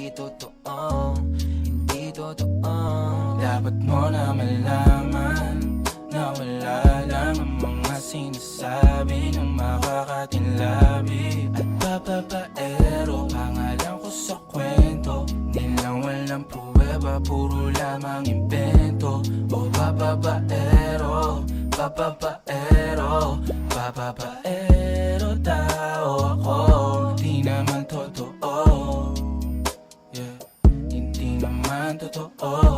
Hindi totoo, hindi totoo. Dapat mo na malaman na wala lang ang mga sinasabi ng makakatinlabi at papapaero. Pangalan ko sa kwento, nilang walang pruweba, puro lamang invento. O papapaero, papapaero, papapaero tao ako. Di naman totoo, yeah, hindi naman totoo.